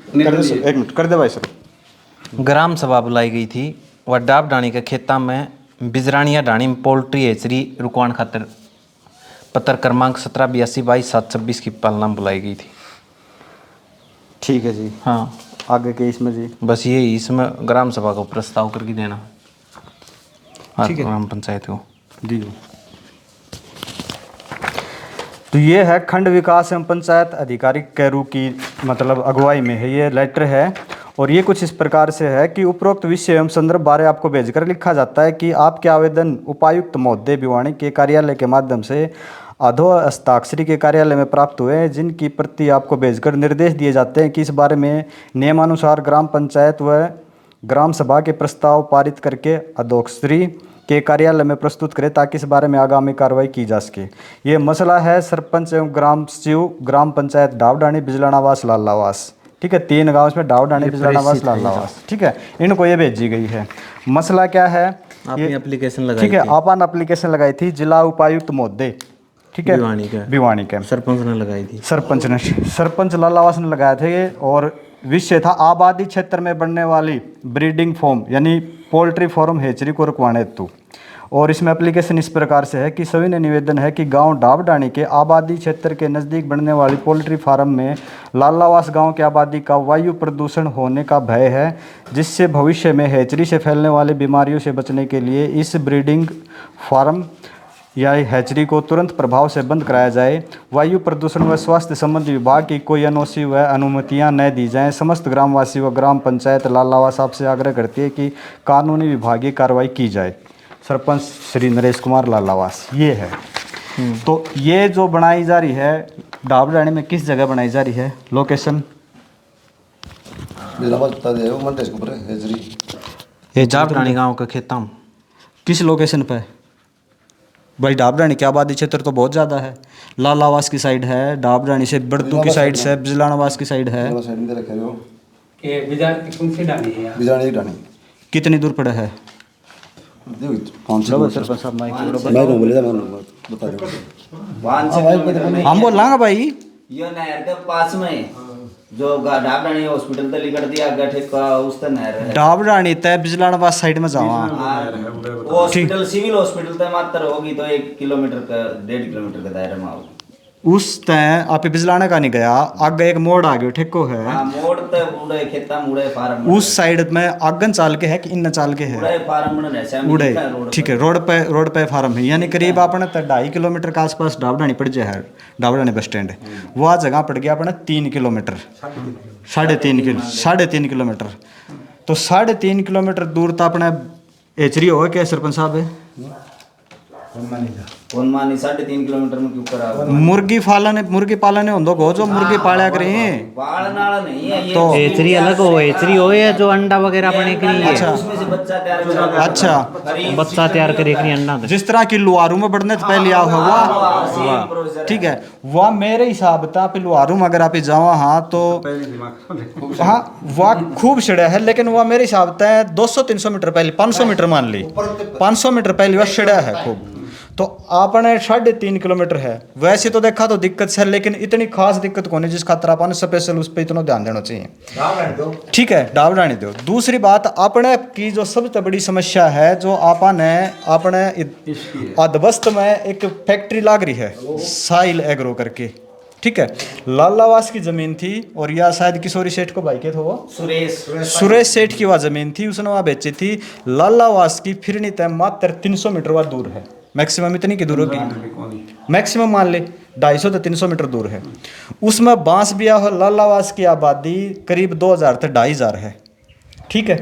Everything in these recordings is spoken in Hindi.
एक मिनट कर दे भाई सर। ग्राम सभा बुलाई गई थी व डाब डाणी के खेता में बिजरानिया डाणी में पोल्ट्री हेचरी रुकवाण खातर पत्र क्रमांक 1782/22/726 की पालना बुलाई गई थी। ठीक है जी। हाँ, आगे के इसमें जी बस यही इसमें ग्राम सभा को प्रस्ताव करके देना। हाँ, ठीक है। ग्राम पंचायत को जी। तो ये है खंड विकास एवं पंचायत अधिकारी कैरू की मतलब अगुवाई में है ये लेटर है। और ये कुछ इस प्रकार से है कि उपरोक्त विषय एवं संदर्भ बारे आपको भेजकर लिखा जाता है कि आपके आवेदन उपायुक्त महोदय भिवानी के कार्यालय के माध्यम से अधो हस्ताक्षरी के कार्यालय में प्राप्त हुए हैं, जिनकी प्रति आपको भेजकर निर्देश दिए जाते हैं कि इस बारे में नियमानुसार ग्राम पंचायत व ग्राम सभा के प्रस्ताव पारित करके अधोक्षरी के कार्यालय में प्रस्तुत करें ताकि इस बारे में आगामी कार्रवाई की जा सके। ये मसला है सरपंच एवं ग्राम सचिव ग्राम पंचायत डावडाणी बिजलानावास लालावास। ठीक है, 3 गांव में डावडाणी बिजलानावास लालावास। ठीक है, इनको ये भेजी गई है। मसला क्या है? आपने एप्लीकेशन लगाई ठीक है, थी। आपने एप्लीकेशन लगाई थी जिला उपायुक्त महोदय, ठीक है, भिवानी के सरपंच ने लगाई थी। सरपंच लालावास ने लगाए थे। और विषय था आबादी क्षेत्र में बनने वाली ब्रीडिंग फार्म यानी पोल्ट्री फार्म हेचरी को रुकवाने हेतु। और इसमें एप्लीकेशन इस प्रकार से है कि सभी ने निवेदन है कि गांव डावडाणी के आबादी क्षेत्र के नज़दीक बनने वाली पोल्ट्री फार्म में लालावास गांव की आबादी का वायु प्रदूषण होने का भय है, जिससे भविष्य में हेचरी से फैलने वाली बीमारियों से बचने के लिए इस ब्रीडिंग फार्म या हैचरी को तुरंत प्रभाव से बंद कराया जाए। वायु प्रदूषण व स्वास्थ्य संबंधी विभाग की कोई एनओसी व अनुमतियां न दी जाएं। समस्त ग्रामवासी व ग्राम पंचायत लालावास आपसे आग्रह करती है कि कानूनी विभागीय कार्रवाई की जाए। सरपंच श्री नरेश कुमार लालावास ये है। तो ये जो बनाई जा रही है डावडाणी में किस जगह बनाई जा रही है? लोकेशन ये डावडाणी गांव का खेता में किस लोकेशन पे? भाई डाबरानी की आबादी क्षेत्र तो बहुत ज़्यादा है। लालावास की साइड है, डाबरानी से बड़दू की साइड से बिजलानावास की साइड है। कितनी दूर पड़ा है? हम बोल रहा भाई ये नहर के पास में जो डाबरानी हॉस्पिटल तली कर दिया गठे का उस तक नहर है। डाबरानी तय बिजलानावास साइड में जावा हॉस्पिटल सिविल हॉस्पिटल तक मात्र होगी तो 1 किलोमीटर का 1.5 किलोमीटर का दायरा में आओ। उस तय आप बिजलाना का नहीं गया, आगे एक मोड़ आ गयो ठेको है। हां मोड़ ते उड़े खेता मुड़े फार्म उस साइड में आगन चाल के है कि इन चाल के है उड़े फार्म में रहसे उड़े। ठीक है, रोड पे फार्म है यानी करीब अपने 2.5 किलोमीटर के आसपास डाबडाणी पड़ जाए है। डाबडाणी बस स्टैंड वह जगह पड़ गया अपने 3 किलोमीटर 3.5 किलोमीटर। तो 3.5 किलोमीटर दूर तो अपने हेचरी हो क्या सरपंच साहब है? कौन मानी 3.5 किलोमीटर में क्यों करा? मुर्गी पालन हो जो मुर्गी पाला करें पालन वाला नहीं है ये। तो हेचरी अलग हो, हेचरी हो या जो अंडा वगैरह बने के लिए। अच्छा। उसमें से बच्चा तैयार करा। अच्छा, बच्चा तैयार करे के लिए अंडा जिस तरह की लुहारू में बढ़ने से पहले आ हुआ। ठीक है, वह मेरे हिसाब था पे लुहारू में अगर आप जावा हाँ तो हाँ वह खूब छिड़ा है, लेकिन वह मेरे हिसाब से 200-300 मीटर पहले 500 मीटर मान ली 500 मीटर पहले वह छिड़ा है खूब। तो आपने 3.5 किलोमीटर है। वैसे तो देखा तो दिक्कत है, लेकिन इतनी खास दिक्कत कौन है जिस खातर आपने स्पेशल उस पर इतना ध्यान देना चाहिए। ठीक है, डावडाणी दो। दूसरी बात आपने की जो सबसे बड़ी समस्या है जो आपने अधबस्त में एक फैक्ट्री लाग रही है साइल एग्रो करके। ठीक है, लालावास की जमीन थी और या शायद किशोरी सेठ को भाई के थे वो सुरेश सेठ की वह जमीन थी, उसने वहाँ बेची थी। लालावास की फिरनी तय मात्र 300 मीटर वह दूर है। मैक्सिमम इतनी की दूर होगी, मैक्सिमम मान ले 250 से 300 मीटर दूर है। उसमें बांस बिया हो लालावास की आबादी करीब 2000 से 2500 है। ठीक है,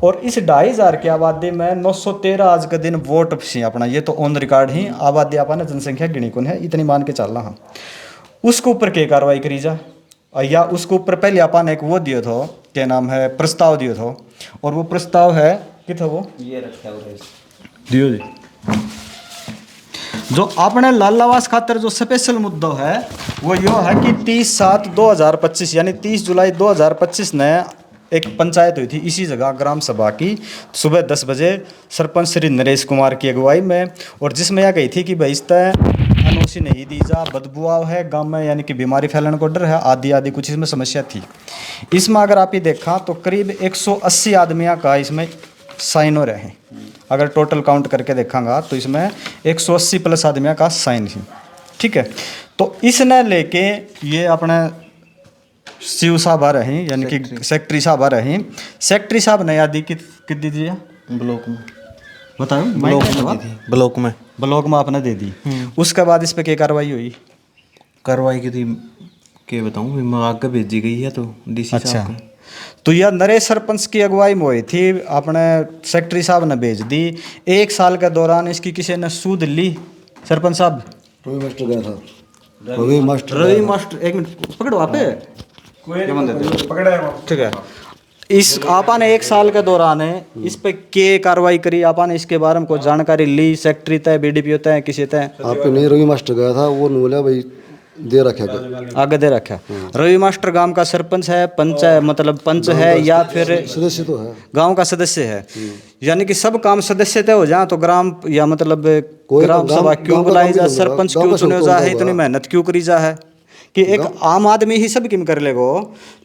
और इस 2500 की आबादी में 913 आज के दिन वोट सी अपना ये तो ऑन रिकॉर्ड ही आबादी आपने जनसंख्या गिनी कौन है इतनी मान के चलना। हाँ, उसके ऊपर क्या कार्रवाई करी जा या उसके ऊपर पहले अपन एक वो दियो था क्या नाम है प्रस्ताव दियो था, और वो प्रस्ताव है कि था वो ये रखा हुआ दियो जी। जो आपने लालावास खातर जो स्पेशल मुद्दा है वो यो है कि 30/7/2025 यानी 30 जुलाई 2025 ने एक पंचायत हुई थी इसी जगह ग्राम सभा की सुबह 10 बजे सरपंच श्री नरेश कुमार की अगुवाई में, और जिसमें यह गई थी कि भाई इस कुछ नहीं दी जा, बदबू आओ है गांव में, यानी कि बीमारी फैलने को डर है, आदि आदि कुछ इसमें समस्या थी। इसमें अगर आप ये देखा तो करीब 180 आदमियों का इसमें साइन हो रहे हैं। अगर टोटल काउंट करके देखांगा तो इसमें 180 प्लस आदमियों का साइन है। ठीक है, तो इसने लेके ये अपने शिव साहब आ रहे हैं, यानी कि सेक्रेटरी साहब आ रहे हैं। सेक्रेटरी साहब ने यादी कितनी दी है ब्लॉक में, बताओ, ब्लॉक में ब्लॉक में आपने दे दी। उसके बाद इस पे क्या कार्रवाई हुई? कार्रवाई की थी क्या बताऊँ, मैं आगे भेजी गई है तो डीसी अच्छा, साहब को। तो यह नरेश सरपंच की अगुवाई में हुई थी, अपने सेक्रेटरी साहब ने भेज दी। 1 साल के दौरान इसकी किसी ने सूद ली? सरपंच साहब, रवि मास्टर गया था, रवि मास्टर, एक मिनट पकड़ो, आप ठीक है। इस आपा ने 1 साल के दौरान इस पे के कार्रवाई करी? आपा ने इसके बारे में कोई जानकारी ली? सेक्रेटरी तय, बीडीपीओ तय, किसी तय? आप पे नहीं, रवि मास्टर गया था, वो बोला भाई दे रखा क्या आगे दे रखा। रवि मास्टर गांव का सरपंच है, पंच है, मतलब पंच है या फिर सदस्य तो है, गांव का सदस्य है? यानी कि सब काम सदस्य तय हो जाए तो ग्राम या मतलब ग्राम सभा क्यों बुलाई जा, सरपंच क्यों चुने जा है, इतनी मेहनत क्यों करी जा है कि एक आम आदमी ही सब किम कर लेगो?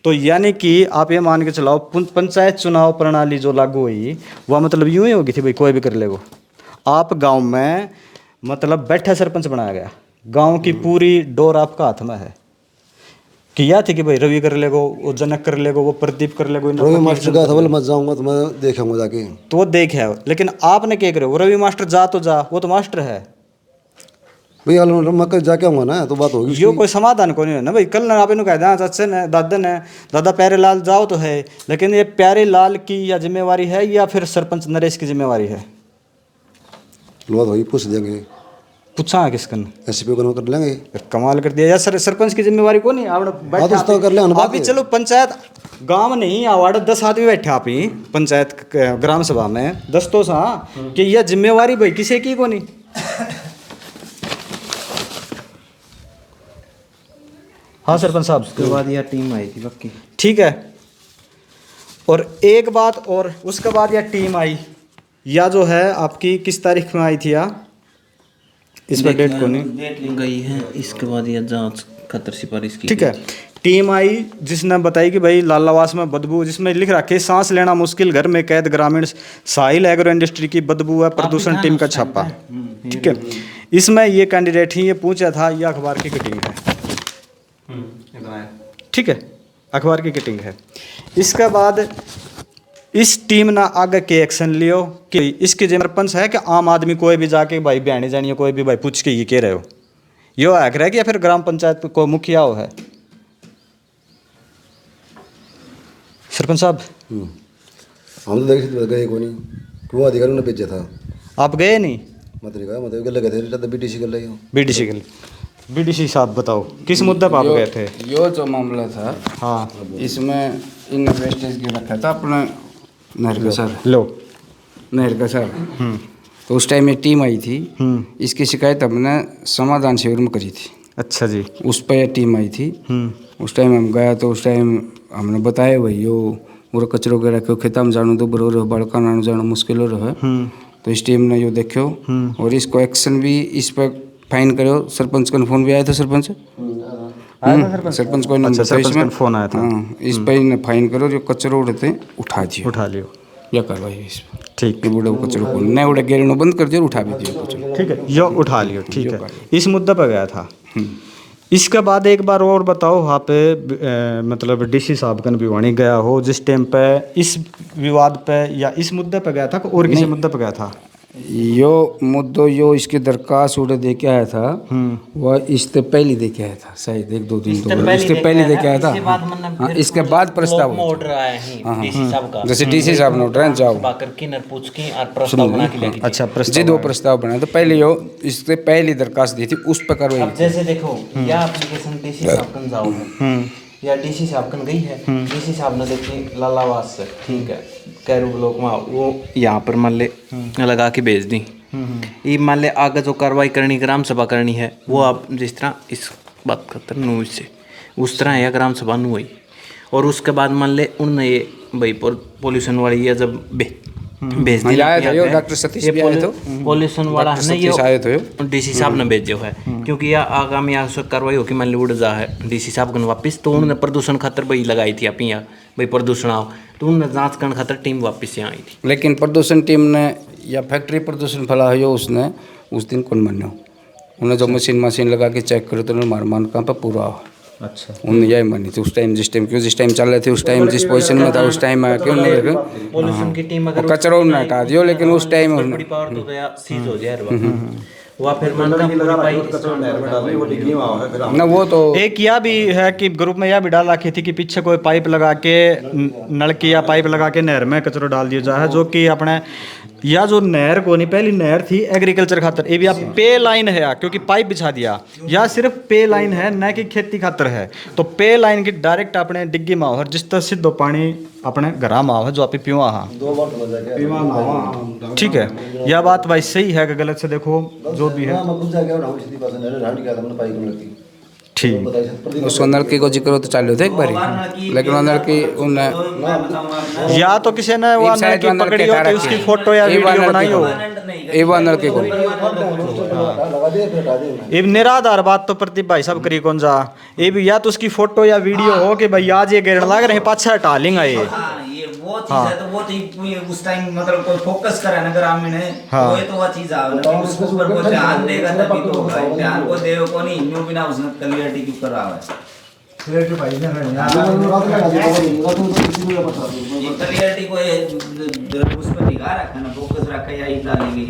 तो यानी कि आप ये मान के चलाओ पंचायत चुनाव प्रणाली जो लागू हुई वह मतलब यूं ही होगी थी भाई कोई भी कर लेगो। आप गांव में मतलब बैठा सरपंच बनाया गया, गांव की पूरी डोर आपका हाथ में है कि यह थी कि भाई रवि कर लेगो, वो जनक कर लेगो, वो प्रदीप कर लेगो। रवि मास्टर गया था, बोले मत जाऊंगा तो मैं देखूंगा जाके, तो वो देख है, लेकिन आपने क्या करे? वो रवि मास्टर जा तो जा, वो तो मास्टर है भैया मैं कल जाके आऊंगा ना तो बात होगी। यो कोई समाधान को नहीं है ना भाई। कल आप इन्हों कह दें चाचे ने दादा ने, दादा प्यारे लाल जाओ तो है, लेकिन ये प्यारे लाल की या जिम्मेवारी है या फिर सरपंच नरेश की जिम्मेवारी है? बात होगी, पूछ देंगे, पूछा है किसकन? एसपी को कर लेंगे। कमाल कर दिया यार, सरपंच की जिम्मेवारी को नहीं आपने कर ले अभी। चलो पंचायत गांव नहीं आवाड़ 10 आदमी बैठे आप ही पंचायत ग्राम सभा में 10 तो सा कि यह जिम्मेवारी भाई किसी की को नहीं। हाँ सरपंच साहब, उसके बाद यह टीम आई थी पक्की। ठीक है, और एक बात और, उसके बाद यह टीम आई या जो है आपकी किस तारीख में आई थी या इस पर डेट को नहीं गई है। इसके बाद यह जांच खतर सिफारिश की। ठीक है, टीम आई जिसने बताई कि भाई लालावास में बदबू, जिसमें लिख रखे सांस लेना मुश्किल, घर में कैद ग्रामीण साहिल एग्रो इंडस्ट्री की बदबू है, प्रदूषण टीम का छापा। ठीक है, इसमें ये कैंडिडेट ही ये पूछा था, ये अखबार की कटिंग है। ठीक है, अखबार की कटिंग है। इसके बाद इस टीम ने आगे के एक्शन लियो कि इसकी सरपंच है कि आम आदमी कोई भी जाके भाई बहनी जानिए कोई भी भाई पूछ के ये कह रहे हो, यो है रह या फिर ग्राम पंचायत को मुखिया हो है? सरपंच साहब हम तो देखे गए को नहीं, क्यों अधिकारी ने भेजा था, आप गए नहीं? मतलब गए थे बीटीसी कर रही हो। बीडीसी के लिए, बीडीसी साहब बताओ किस मुद्दे पर आप गए थे? यो जो मामला था, हाँ, इसमें इन वेस्टेज के रखा था अपना नहर का सर, लो नहर का सर। तो उस टाइम में टीम आई थी, इसकी शिकायत हमने समाधान शिविर में करी थी। अच्छा जी, उस पर यह टीम आई थी। उस टाइम हम गया तो उस टाइम हमने बताया भाई यो पूरा कचरो के रखो, खेता में जानो तो बरो रहो, बड़का नानो जानो मुश्किल हो रहा है। तो इस टीम ने यो देखो और इसको एक्शन भी इस पर फाइन करो। सरपंच का फोन भी आया था, सरपंच सरपंच को अच्छा, सरपंच का फोन आया था। हाँ, इस पर इन्हें फाइन करो, जो कचरो उड़ते उठा लियो या कार्रवाई इस पर। ठीक, बूढ़े कचरो को नहीं उड़े गेरनो बंद कर दिया, उठा भी दिया कचरो। ठीक है, यो उठा लियो। ठीक है, इस मुद्दे पर गया था। इसके बाद एक बार और बताओ, वहाँ पे मतलब डीसी साहब का भिवानी गया हो जिस टाइम पे इस विवाद पे या इस मुद्दे पे गया था और किसी मुद्दे पे गया था? यो मुद्दो यो इसकी दरखास्त उड़े दे के आया था, वह इससे पहले दे के आया था, शायद 1-2 दिन तो इसके पहले दे के आया था। हाँ, इसके बाद प्रस्ताव ऑर्डर आया है डीसी साहब का, जैसे डीसी साहब ने ऑर्डर जाओ पूछ के और प्रस्ताव बना के लेके। अच्छा, जी 2 प्रस्ताव बनाए तो पहले यो इससे पहली दरखास्त दी थी, उस पर कार्रवाई। अब जैसे देखो यह एप्लीकेशन डीसी साहब कन जाओ है या डीसी साहब कन गई है, डीसी साहब ने देखी लालावास से, ठीक है, कैरू ब्लॉक में वो यहाँ पर मान ले लगा के भेज दी। ये मान ले आगे जो कार्रवाई करनी ग्राम सभा करनी है वो आप जिस तरह इस बात खतर नु से उस तरह या ग्राम सभा नु हुई। और उसके बाद मान ले उनने ये भाई पोल्यूशन वाली या जब भेज दी आया था यो डॉक्टर सतीश भी आए थे, पॉल्यूशन वाला है ना, सतीश आए थे ये डीसी साहब ने भेजो है, क्योंकि यह आगामी यहाँ कार्रवाई होगी मान ली उड़ जा है डीसी साहब को वापस, तो उन्होंने प्रदूषण खातर भाई लगाई थी आप यहाँ भाई प्रदूषण आओ, तो उन्होंने जांच करने खातर टीम वापस यहाँ आई थी। लेकिन प्रदूषण टीम ने या फैक्ट्री प्रदूषण फैला है उसने उस दिन कौन मान्यो, उन्हें जो मशीन लगा के चेक करे तो मार मान कहाँ पर पूरा अच्छा उन्हें यही मानी थी उस टाइम, जिस टाइम चल रहे थे उस टाइम जिस पोजीशन में था उस टाइम क्यों नहीं देखो पॉल्यूशन की टीम अगर कचरा उन्हें हटा दियो, लेकिन उस टाइम बड़ी पावर तो गया सीज हो जाए वह फिर मन का पूरी पाई ना वो तो एक यह भी है कि ग्रुप में यह भी डाल रखी थी कि पीछे कोई पाइप लगा के नलकी या पाइप लगा के नहर में कचरा डाल दिया जाए, जो कि अपने या जो नहर को नहीं पहली नहर थी एग्रीकल्चर खातर, ये भी आप पे लाइन है क्योंकि पाइप बिछा दिया, या सिर्फ पे लाइन है न कि खेती खातर है, तो पे लाइन की डायरेक्ट अपने डिग्गी में हो जिस तरह सीधो पानी अपने घरा में है जो आप पिवा हाँ ठीक है। यह बात भाई सही है कि गलत से देखो जो भी है ठीक। उस नलकी को जिक्र तो चालू थे एक बार, लेकिन वो नलकी उन्हें या तो किसी ने वो नलकी पकड़ी हो तो उसकी फोटो या वीडियो बनाई हो, ये वो नलकी को ये निराधार बात तो प्रदीप भाई साहब करी कौन जा, ये भी या तो उसकी फोटो या वीडियो हो कि भाई आज ये गिरने लग रहे हैं पाछा हटा लेंगे ये वो चीज है, तो वो चीज उस टाइम मतलब कोई फोकस करे ना ग्रामीण है तो वो चीज आवे ना, उसको ऊपर को ध्यान देगा तभी तो होगा, ध्यान को देव को नहीं न्यू बिना उसने क्लियरिटी क्यों कर रहा है, क्लियरिटी को उसमें दिखा रखा ना, फोकस रखा या इतना नहीं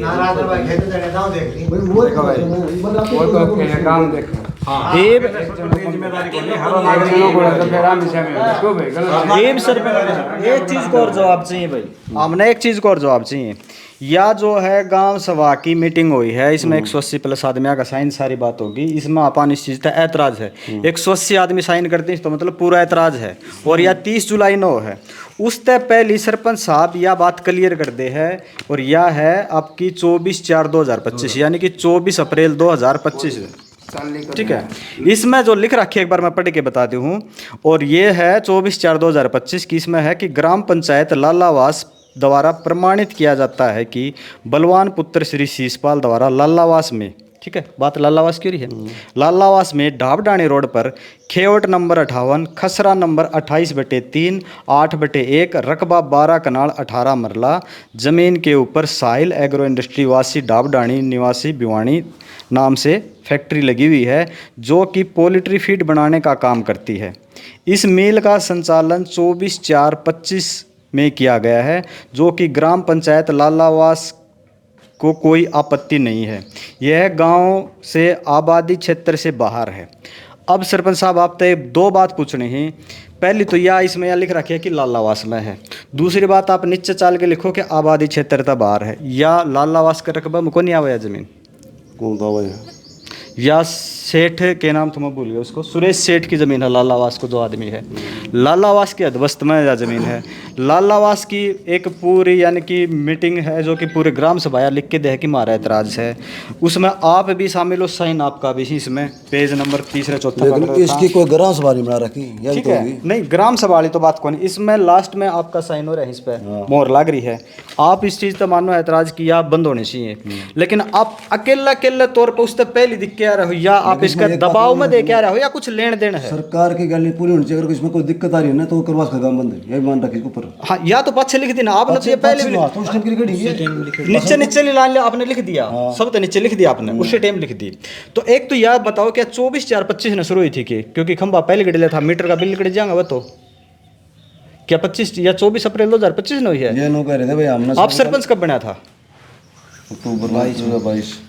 काम देख एक चीज को और जवाब चाहिए भाई, हमने एक चीज को और जवाब चाहिए, या जो है गांव सभा की मीटिंग हुई है इसमें 180 प्लस आदमियों का साइन सारी बात होगी, इसमें अपन इस चीज़ का ऐतराज है 180 आदमी साइन करते हैं तो मतलब पूरा ऐतराज है, और या 30 जुलाई नो है उससे पहले सरपंच साहब यह बात क्लियर कर दे है, और यह है आपकी 24/4/2025 यानी कि 24 अप्रैल 2025 ठीक है। इसमें जो लिख रखी है एक बार मैं पढ़ के बता दूँ, और ये है 24/4/2025 की, इसमें है कि ग्राम पंचायत लालावास द्वारा प्रमाणित किया जाता है कि बलवान पुत्र श्री शीशपाल द्वारा लालावास में, ठीक है बात लालावास की रही है, लालावास में ढाबडाणी रोड पर खेवट नंबर 58 खसरा नंबर 28/3 8/1 रकबा 12 कनाल 18 मरला जमीन के ऊपर साहिल एग्रो इंडस्ट्री वासी ढाबडाणी निवासी भिवानी नाम से फैक्ट्री लगी हुई है जो कि पोल्ट्री फीड बनाने का काम करती है। इस मिल का संचालन 24/4/25 में किया गया है, जो कि ग्राम पंचायत लालावास को कोई आपत्ति नहीं है। यह गांव से आबादी क्षेत्र से बाहर है। अब सरपंच साहब आप तो दो बात पूछनी है, पहली तो यह इसमें यह लिख रखी है कि लालावास में है, दूसरी बात आप नीचे चाल के लिखो कि आबादी क्षेत्र तक बाहर है, या लालावास के रकबा में को नहीं आवा जमीन कौन था भाई या सेठ के नाम तो मैं भूल गया उसको, सुरेश सेठ की ज़मीन है लालावास को जो आदमी है, लालावास की अधवस्त में या ज़मीन है। लालावास की एक पूरी यानी कि मीटिंग है जो कि पूरे ग्राम सभा लिख के दे कि मारा एतराज़ है, उसमें आप भी शामिल हो, साइन आपका भी इसमें पेज नंबर 3-4 लेकिन इसकी कोई ग्राम सभा नहीं बना रखी, ठीक है नहीं ग्राम सभा वाली तो बात कौन, इसमें लास्ट में आपका साइन हो रहा है, इस पर मोहर लग रही है, आप इस चीज़ तो मानो एतराज़ की आप बंद होने चाहिए, लेकिन आप अकेले तौर पर उससे पहले दिख के आ रहे हो, या आप इसका दबाव में दे के आ रहे हो, या कुछ लेन देन है। सरकार की गल पूरी होनी चाहिए, अगर इसमें कोई दिक्कत आ रही है ना तो करवास का काम बंद है, यही मान रखी ऊपर। हाँ या तो पक्ष लिख देना आपने, तो ये पहले भी नीचे लाइन आपने लिख दिया, सब तो नीचे लिख दिया आपने, उसी टाइम लिख दी। तो एक तो यह बताओ क्या 24/4/25 ने शुरू हुई थी कि क्योंकि खंबा पहले गड़े था, मीटर का बिल गड़ जाएगा वह तो क्या 25 या 24 अप्रैल 2025 में हुई है? ये नो कह रहे थे भाई हमने। आप सरपंच कब बना था? अक्टूबर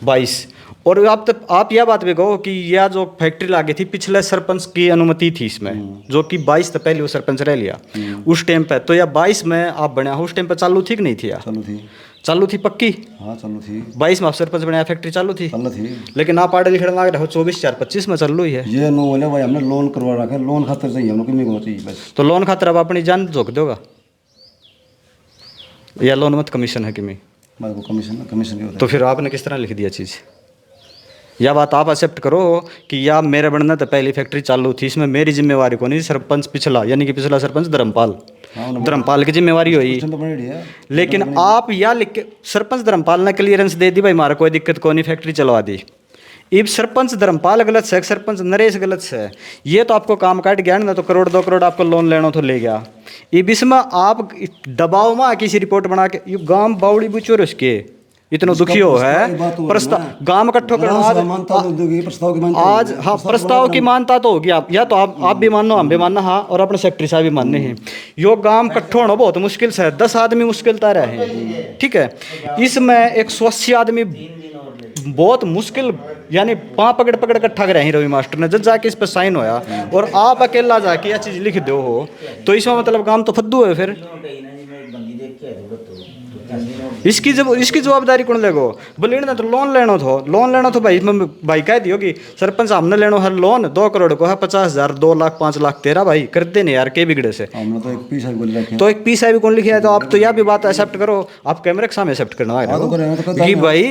22। और आप यह बात भी कहो कि यह जो फैक्ट्री लागी थी पिछले सरपंच की अनुमति थी इसमें, जो कि 22 तक पहले वो सरपंच रह लिया उस टाइम पे, तो या 22 में आप बना उस टाइम पे चालू थी कि नहीं थी? चालू थी पक्की? हाँ चालू थी। 22 में आप सरपंच बनाया, फैक्ट्री चालू थी? लेकिन आप आड़े लिखने लग रहे हो 24/4/25 में चल रही है। ये नो बोले भाई हमने लोन करवा रखा है, लोन खातर चाहिए हमको, कितनी चाहिए बस। तो लोन खातर अब अपनी जान झोंक दोगा या लोन मत कमीशन है कि मैं कमीशन की होता है। तो फिर आपने किस तरह लिख दिया चीज़? यह बात आप एक्सेप्ट करो कि या मेरे बनने तो पहली फैक्ट्री चालू थी, इसमें मेरी जिम्मेवारी को नहीं, सरपंच पिछला यानी कि पिछला सरपंच धर्मपाल की जिम्मेवारी हुई। लेकिन आप या लिख के सरपंच धर्मपाल ने क्लियरेंस दे दी भाई हमारा कोई दिक्कत को नहीं, फैक्ट्री चलवा दी। इब सरपंच धर्मपाल गलत है, सरपंच नरेश गलत है, ये तो आपको काम काट गया ना, तो करोड़ 2 करोड़ आपको लोन लेना तो ले गया। इब इसमें आप दबाव में किसी रिपोर्ट बना के ये गांव बावड़ी बुचोर उसके इतना दुखी हो है, प्रस्ताव गांव इकट्ठो करना आज हाँ प्रस्ताव की मानता तो होगी आप, या तो आप भी मानो हम भी मानना, हाँ और अपने सेक्रेटरी साहब भी मानने हैं। यो गांव इकट्ठो होना बहुत मुश्किल से है, 10 आदमी मुश्किल ता रहे हैं, ठीक है। इसमें 180 आदमी बहुत मुश्किल यानी 5 पकड़ पकड़ इकट्ठा कर रहे हैं रवि मास्टर ने, जब जाके इस पर साइन होया और आप अकेला जाके यह चीज़ लिख दो हो तो इसमें मतलब काम तो फद्दू है फिर। इसकी जवाबदारी कौन लेगो? बोले ना तो लोन लेना तो भाई कह दियो कि सरपंच हमने लेना है लोन 2 करोड़ को है, 50,000 2 लाख 5 लाख तेरा भाई कर देने यार के बिगड़े से। हमने तो एक पीसा भी कौन लिखा है, तो आप तो यह भी बात एक्सेप्ट करो, आप कैमरे के सामने एक्सेप्ट करना है कि भाई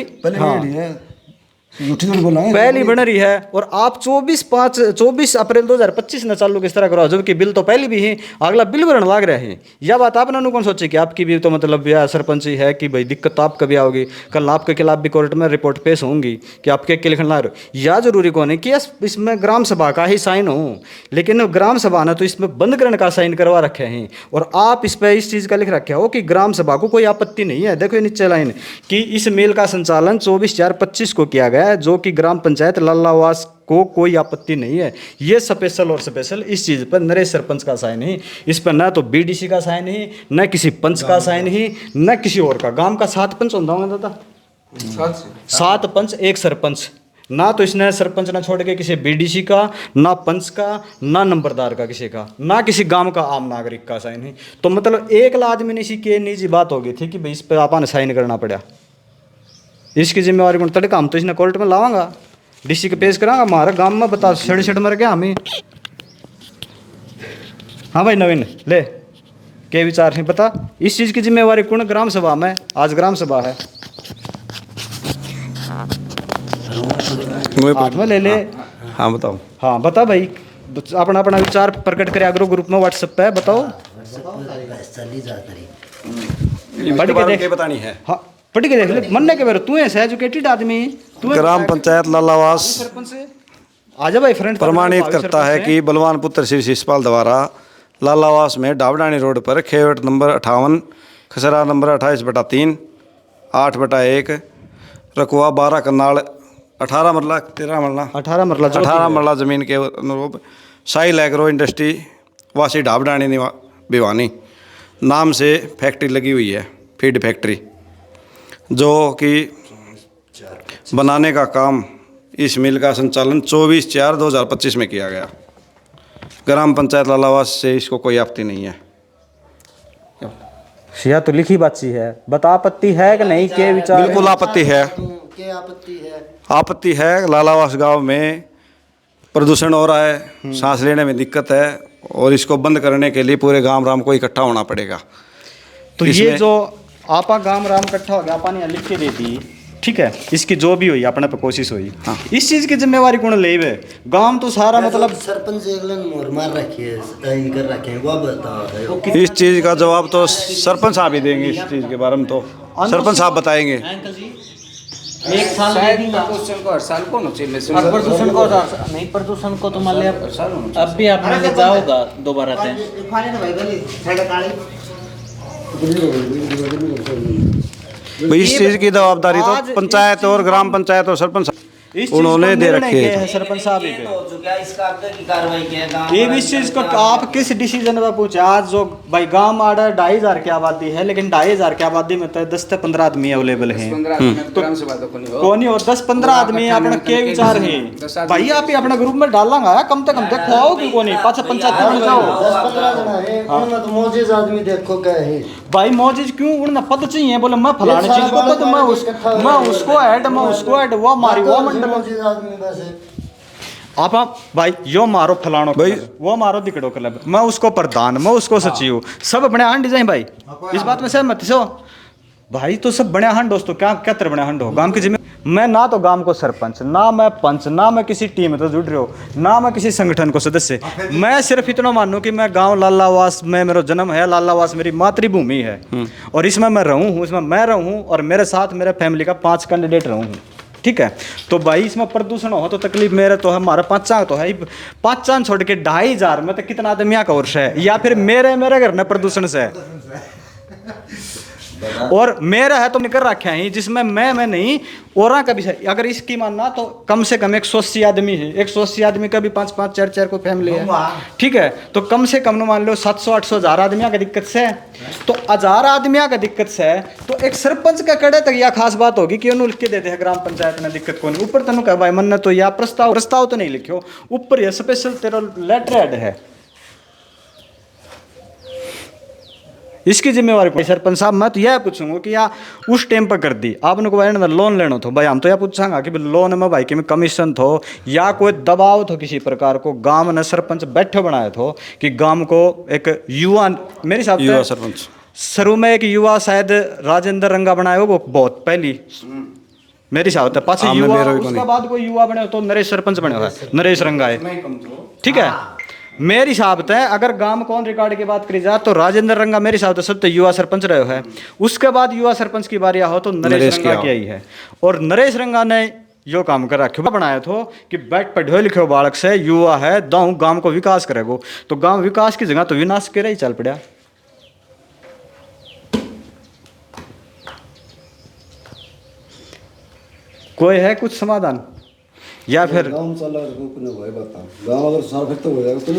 पहली बन रही है और आप 24 अप्रैल 2025 न चालू किस तरह करो, जबकि बिल तो पहले भी है, अगला बिल भरने लाग रहे हैं। यह बात आपने कौन सोचे कि आपकी भी तो मतलब यह सरपंच ही है कि भाई दिक्कत तो आपका भी आओगी, कल आपके खिलाफ भी कोर्ट में रिपोर्ट पेश होंगी कि आपके के लिखने ला रहे हो। यह जरूरी कौन है कि इसमें ग्राम सभा का ही साइन हो, लेकिन ग्राम सभा ने तो इसमें बंद करने का साइन करवा रखे हैं और आप इस पर इस चीज़ का लिख रखे हो कि ग्राम सभा को कोई आपत्ति नहीं है। देखो नीचे लाइन कि इस मेल का संचालन 24/4/25 को किया गया है, जो कि ग्राम पंचायत लालावास को कोई आपत्ति नहीं है। ये स्पेशल इस चीज़ पर नरेश सरपंच का साइन ही, इस पर न तो बीडीसी का साइन ही, न किसी पंच का साइन ही, न किसी और का। गांव का 7 पंच होता होगा दादा, 7 पंच 1 सरपंच, ना तो इसने सरपंच ना छोड़ के किसी बीडीसी का, ना पंच का, ना नंबरदार का किसी का, ना किसी गांव का आम नागरिक का साइन ही। तो मतलब एक आदमी ने इसी के निजी बात हो गई थी कि भाई इस पर आपने साइन करना पड़ा, इसकी जिम्मेवारी कौन तड़का? हम तो इसने कोर्ट में लावांगा, डीसी के पेश करांगा, हमारे गांव में बता छड़ मर गया हमें। हाँ भाई नवीन ले के विचार नहीं पता, इस चीज़ की जिम्मेवारी कौन? ग्राम सभा में, आज ग्राम सभा है, हाथ में ले ले। हाँ बताओ। हाँ बता भाई, अपना अपना विचार प्रकट करे अग्रो ग्रुप में व्हाट्सएप पे बताओ। पढ़ के देख बतानी है। हाँ पढ़ के देख ले, मनने के बारे तू ऐसा एजुकेटेड आदमी, तू ग्राम पंचायत लालावास आजा भाई फ्रेंड प्रमाणित करता है कि बलवान पुत्र श्री शिषपाल द्वारा लालावास में डाबडानी रोड पर खेवट नंबर 58, खसरा नंबर 28/3, 8/1, रकुआ 12 कनाल 18 मरला 18 मरला जमीन के अनुरूप साइल एग्रो इंडस्ट्री वासी डाबडानी भिवानी नाम से फैक्ट्री लगी हुई है, फीड फैक्ट्री, जो कि बनाने का काम इस मिल का संचालन 24/4/2025 में किया गया। ग्राम पंचायत लालावास से इसको कोई आपत्ति नहीं है। यह तो लिखी बात है, बता आपत्ति है कि नहीं? के विचार? बिल्कुल आपत्ति है, आपत्ति है। लालावास गांव में प्रदूषण हो रहा है, सांस लेने में दिक्कत है और इसको बंद करने के लिए पूरे गांव राम को इकट्ठा होना पड़ेगा। तो ये जो आपा गांव राम इकट्ठा हो गया, आपा ने लिख के दे दी, ठीक है, इसकी जो भी हुई अपने पे कोशिश हुई। हाँ। इस चीज की जिम्मेवारी कौन ले? गांव तो सारा मतलब सरपंच मोर मार रखी है, कर रखे हैं, वो बताओ। इस चीज़ का जवाब तो सरपंच साहब ही देंगे, इस चीज़ के बारे में तो सरपंच साहब बताएंगे। एक साल प्रदूषण को हर साल को प्रदूषण को नहीं, प्रदूषण को तो मान लिया अब भी आपने ले जाओगा दोबारा से। इस चीज़ की जवाबदारी तो पंचायत और ग्राम पंचायत और सरपंच उन्होंने दे रखी है। सरपंच साहब ही तो जो क्या इसका आगे की कार्रवाई किया गांव ये भी इस चीज को आप किस डिसीजन में पूछे? आज जो भाई गांव आड़ा 2,500 की आबादी है, लेकिन 2,500 की आबादी में तो 10 से 15 आदमी अवेलेबल हैं, कौन और 10-15 आदमी अपने के विचार है भाई? आप ही अपने ग्रुप में डालांगा कम से कम देखो आओ कि कौन पाँच पंचायत में जाओ, 10-15 मौजूद आदमी देखो क्या है भाई मौजूद क्यों? उन्हें पद चाहिए, बोले मैं फलाने चीज को पद, मैं उसको ऐड वो मारी वो मंडल आप भाई यो मारो फलानो भाई, वो मारो दिकड़ो क्लब, मैं उसको प्रधान, मैं उसको सचिव, सब बने हंड जाए भाई। इस बात में सहमत हो भाई? तो सब बने हंड दोस्तों, क्या क्या तरह बने हंड हो? गांव की जिम्मे मैं ना तो गांव को सरपंच, ना मैं पंच, ना मैं किसी टीम में तो जुड़ रही हो, ना मैं किसी संगठन को सदस्य। मैं सिर्फ इतना मानूं कि मैं गांव लालावास में मेरा जन्म है, लालावास मेरी मातृभूमि है और इसमें मैं रहूं हूँ, इसमें मैं रहूं और मेरे साथ मेरे फैमिली का 5 कैंडिडेट रहूं हूँ। ठीक है, तो भाई इसमें प्रदूषण हो तो तकलीफ मेरे तो है, हमारा 5 तो है, 5 छोड़ के 2500 में तो कितना आदमी यहाँ का वर्ष है, या फिर मेरे घर में प्रदूषण से और मेरा है तो निकल रखे हैं जिसमें मैं नहीं और का भी है। अगर इसकी मानना तो कम से कम 180 आदमी है, 180 आदमी का भी 5-5 4-4 को फैमिली है। ठीक है, तो कम से कम मान लो 700-800 1000 आदमियों का दिक्कत से है, तो 1000 आदमियों का दिक्कत से है तो एक सरपंच का कड़े तक यह खास बात होगी कि उन्होंने लिख के देते हैं ग्राम पंचायत में दिक्कत कौन ऊपर तनु कह भाई मन तो या प्रस्ताव तो नहीं लिखो ऊपर, यह स्पेशल तेरा लेटर हेड है, इसकी जिम्मेवारी सरपंच साहब। मैं तो यह पूछूंगा कि या उस टाइम पर कर दी आपने को भाई लोन लेना था भाई, हम तो यह पूछांगा कि लोन में भाई कि कमीशन थो या कोई दबाव थो किसी प्रकार को, गांव ने सरपंच बैठे बनाया थो कि गांव को एक युवा, मेरे हिसाब से सरपंच शुरू में एक युवा शायद राजेंद्र रंगा बनाया हो, वो बहुत पहली मेरे हिसाब से पास युवा, उसके बाद कोई युवा बने तो नरेश सरपंच बने हुआ है, नरेश रंगा है। ठीक है, मेरे हिसाब से अगर गांव कौन रिकॉर्ड की बात करी जाए तो राजेंद्र रंगा मेरे हिसाब से सबसे युवा सरपंच रहे है, उसके बाद युवा सरपंच की बारी हो तो नरेश रंगा की आई है। और नरेश रंगा ने यो काम कर रखे बनाया था कि बैठ पढ़े लिखे बालक से युवा है दाऊ गांव को विकास करेगो, तो गांव विकास की जगह तो विनाश के ही चल पड़ा। कोई है कुछ समाधान या फिर गाँव चल रहा है, गाँव अगर साफ तो हो जाएगा तो